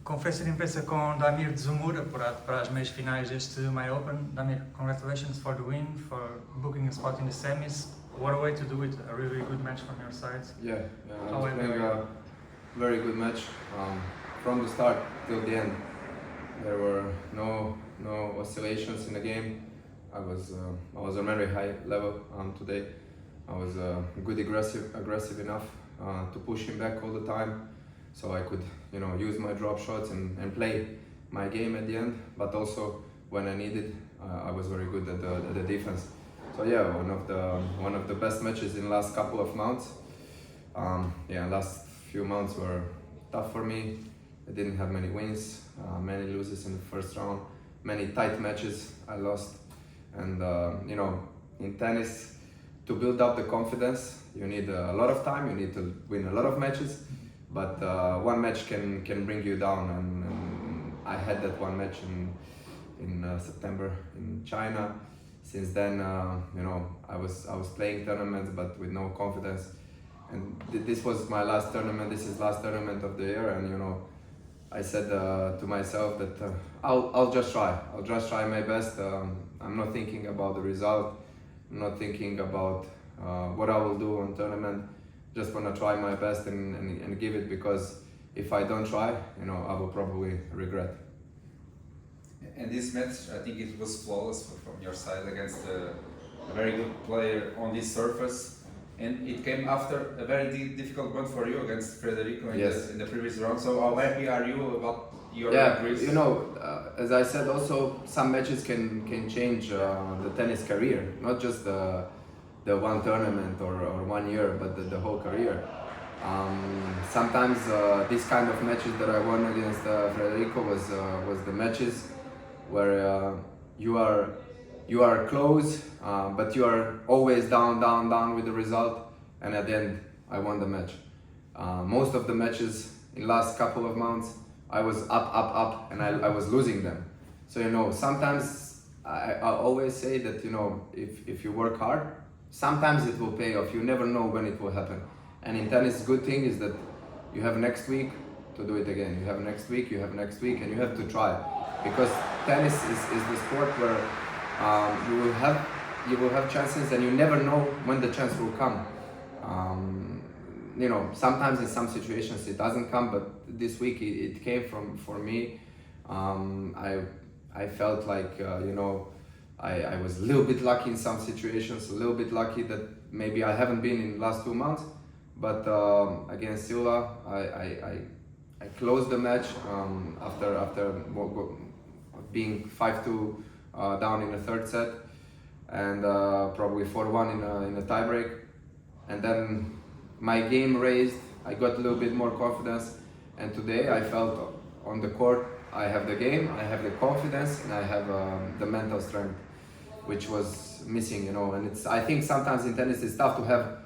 Conferência de imprensa com Damir Dzumhur, apurado para as meias finais deste Maia Open. Damir, congratulations for the win, for booking a spot in the semis. What a way to do it, a really good match from your side. Yeah, I was playing a very good match from the start till the end. There were no oscillations in the game. I was on a very high level today. I was good aggressive enough to push him back all the time, so I could use my drop shots and play my game at the end. But also when I needed, I was very good at the defense. So yeah, one of the best matches in the last couple of months. Last few months were tough for me. I didn't have many wins, many losses in the first round, many tight matches I lost. And in tennis, to build up the confidence, you need a lot of time. You need to win a lot of matches, but one match can bring you down. And I had that one match in September in China. Since then, I was playing tournaments, but with no confidence. And this was my last tournament. This is last tournament of the year, and I said to myself that I'll just try. I'll just try my best. I'm not thinking about the result. I'm not thinking about what I will do on tournament. Just wanna try my best and give it, because if I don't try, I will probably regret. And this match, I think it was flawless from your side against a very good player on this surface. And it came after a very difficult one for you against Federico in the previous round. So how happy are you about your increase? As I said, also some matches can change the tennis career, not just the one tournament or 1 year, but the whole career. Sometimes this kind of matches that I won against Federico was the matches where you are close, but you are always down with the result, and at the end I won the match. Most of the matches in last couple of months I was up, and I was losing them. So sometimes I always say that if you work hard, sometimes it will pay off. You never know when it will happen. And in tennis, good thing is that you have next week to do it again. You have next week, and you have to try, because tennis is the sport where you will have chances, and you never know when the chance will come. Sometimes in some situations it doesn't come, but this week it came for me. I felt like I was a little bit lucky in some situations, a little bit lucky that maybe I haven't been in the last 2 months. But against Silla, I closed the match after being 5-2 down in the third set, and probably 4-1 in a tiebreak. And then my game raised. I got a little bit more confidence, and today I felt on the court I have the game, I have the confidence, and I have the mental strength, which was missing. And I think sometimes in tennis it's tough to have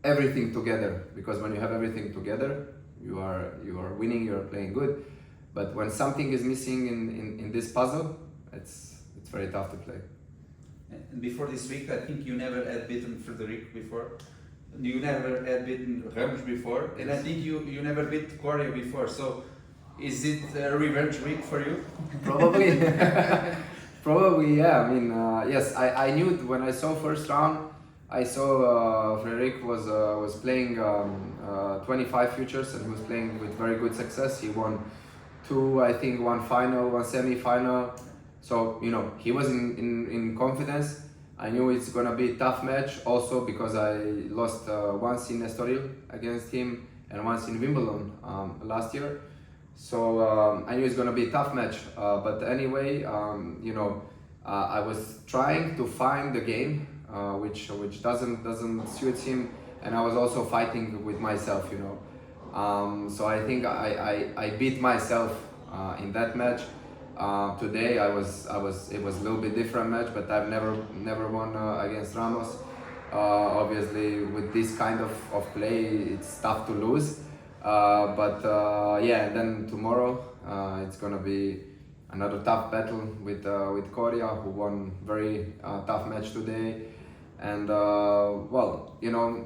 everything together, because when you have everything together, you are winning, you are playing good. But when something is missing in this puzzle, it's very tough to play. And before this week, I think you never had beaten Frederic before. You never had beaten Ramos before, and I think you never beat Coria before. So, is it a revenge week for you? Probably, probably, yeah. I mean, yes, I knew when I saw first round. I saw Frederic was playing 25 futures, and he was playing with very good success. He won 2, I think, 1 final, 1 semi-final. So he was in confidence. I knew it's gonna be a tough match, also because I lost once in Estoril against him and once in Wimbledon last year. So I knew it's gonna be a tough match. But anyway, I was trying to find the game which doesn't suit him, and I was also fighting with myself. So I think I beat myself in that match. Today it was a little bit different match, but I've never won against Ramos. Obviously with this kind of play it's tough to lose, but and then tomorrow it's gonna be another tough battle with Coria, who won very tough match today. And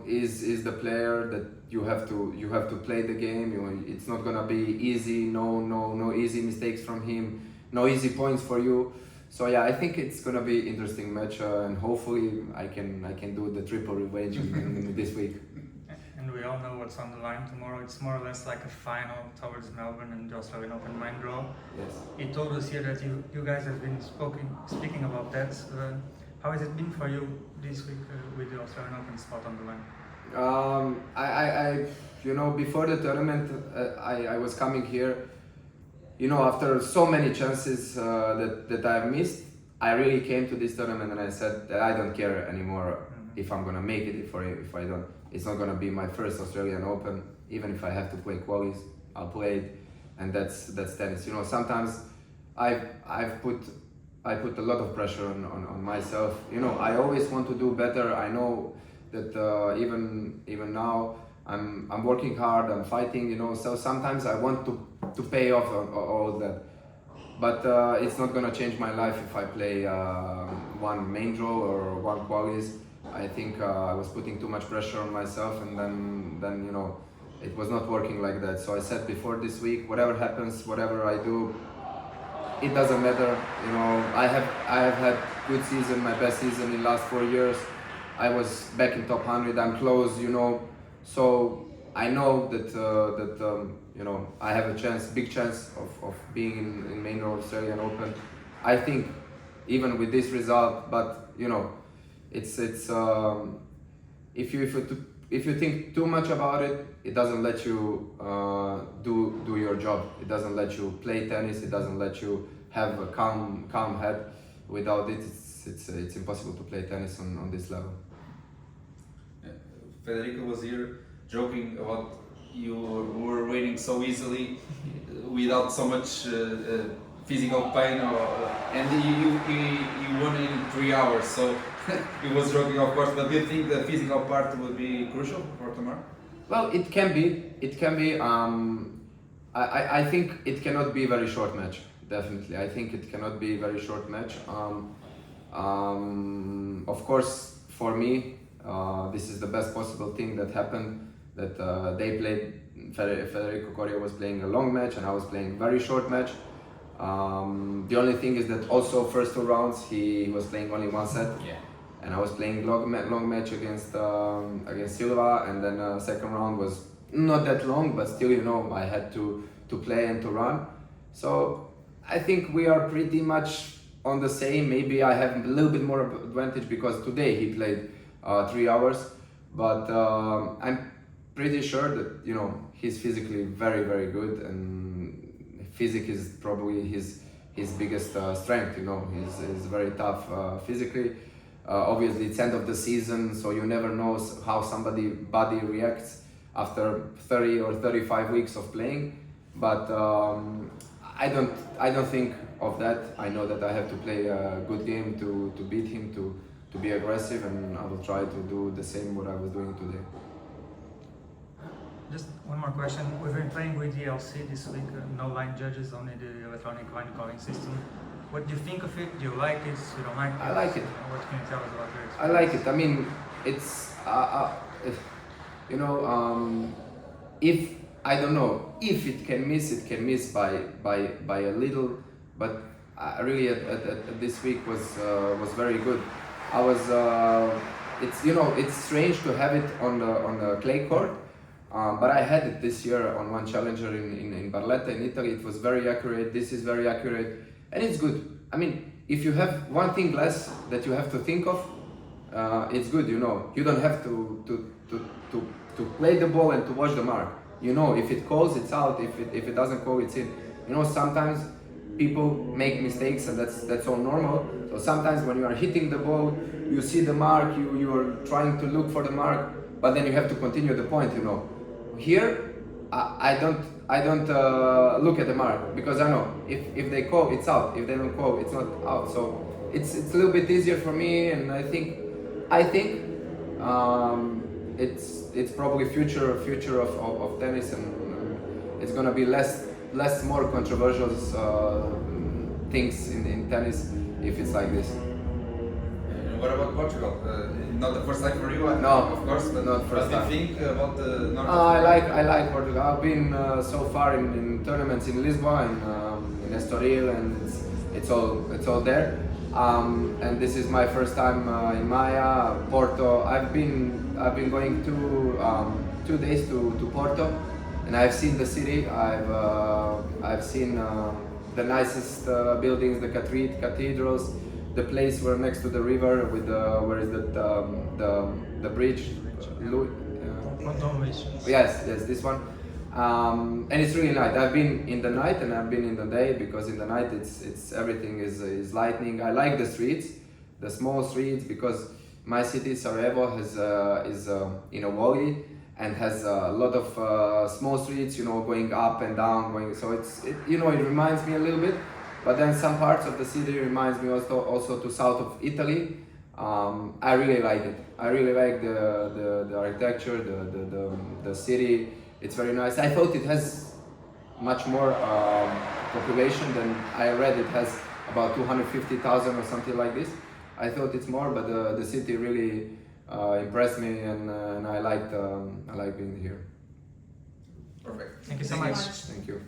is the player that you have to play the game. It's not gonna be easy. No easy mistakes from him. No easy points for you. So yeah, I think it's gonna be interesting match, and hopefully I can do the triple revenge in this week. And we all know what's on the line tomorrow. It's more or less like a final towards Melbourne and the Australian Open main draw. Yes. He told us here that you guys have been speaking about that. How has it been for you this week with the Australian Open spot on the line? I before the tournament, I was coming here. After so many chances that I've missed, I really came to this tournament and I said that I don't care anymore if I'm gonna make it. If I don't, it's not gonna be my first Australian Open. Even if I have to play qualies, I'll play it, and that's tennis. Sometimes I put a lot of pressure on myself. I always want to do better. I know that even now I'm working hard. I'm fighting. So sometimes I want to pay off all that. But it's not gonna change my life if I play one main draw or one qualies. I think I was putting too much pressure on myself, and then it was not working like that. So I said before this week, whatever happens, whatever I do, it doesn't matter. I have had good season, my best season in last 4 years. I was back in top 100. I'm close. So I know that I have a big chance of being in main draw Australian Open. I think even with this result, but it's if you think too much about it, it doesn't let you do your job. It doesn't let you play tennis. It doesn't let you have a calm head. Without it, it's impossible to play tennis on this level. Federico was here joking about you were winning so easily without so much physical pain, and you won in 3 hours. So he was joking, of course. But do you think the physical part will be crucial for tomorrow? Well, it can be. It can be. I think it cannot be a very short match. Definitely, I think it cannot be a very short match. Of course, for me, this is the best possible thing that happened. That they played. Federico Coria was playing a long match, and I was playing a very short match. The only thing is that also first 2 rounds he was playing only 1 set. Yeah. And I was playing long match against Silva, and then second round was not that long, but still I had to play and to run. So I think we are pretty much on the same. Maybe I have a little bit more advantage because today he played 3 hours, but I'm pretty sure that he's physically very, very good, and physics is probably his biggest strength. He's very tough physically. Obviously it's end of the season, so you never know how somebody's body reacts after 30 or 35 weeks of playing. But I don't think of that. I know that I have to play a good game to beat him, to be aggressive, and I will try to do the same what I was doing today. Just one more question. We've been playing with DLC this week, no line judges, only the electronic line calling system. What do you think of it? Do you like it? You don't like it? I like it. What can you tell us about your experience? I like it. I mean, it's if I don't know if it can miss by a little, but really at this week was very good. I was it's strange to have it on the clay court, but I had it this year on one challenger in Barletta in Italy. It was very accurate. This is very accurate. And it's good. I mean, if you have one thing less that you have to think of, it's good. You don't have to play the ball and to watch the mark. If it calls, it's out. If it doesn't call, it's in. Sometimes people make mistakes, and that's all normal. So sometimes when you are hitting the ball, you see the mark, you are trying to look for the mark, but then you have to continue the point. Here, I don't look at the mark, because I know if they call, it's out. If they don't call, it's not out. So it's a little bit easier for me, and I think it's probably future of tennis, and it's gonna be less more controversial things in tennis if it's like this. What about Portugal? Not the first time for you, No, of course, but not first what time. do you think about the North I like Portugal. I've been so far in tournaments in Lisbon, in Estoril, and it's all there. And this is my first time in Maia, Porto. I've been going 2 days to Porto, and I've seen the city. I've seen the nicest buildings, the cathedrals, the place where next to the river with where is the bridge. Yes, this one. And it's really nice. I've been in the night and I've been in the day, because in the night it's everything is lightning. I like the streets, the small streets, because my city Sarajevo is in a valley and has a lot of small streets, going up and down, so it reminds me a little bit. But then some parts of the city reminds me also to south of Italy. I really like it. I really like the architecture, the city. It's very nice. I thought it has much more population than I read. It has about 250,000 or something like this. I thought it's more, but the city really impressed me, and I like being here. Perfect. Thank you so much. Thank you.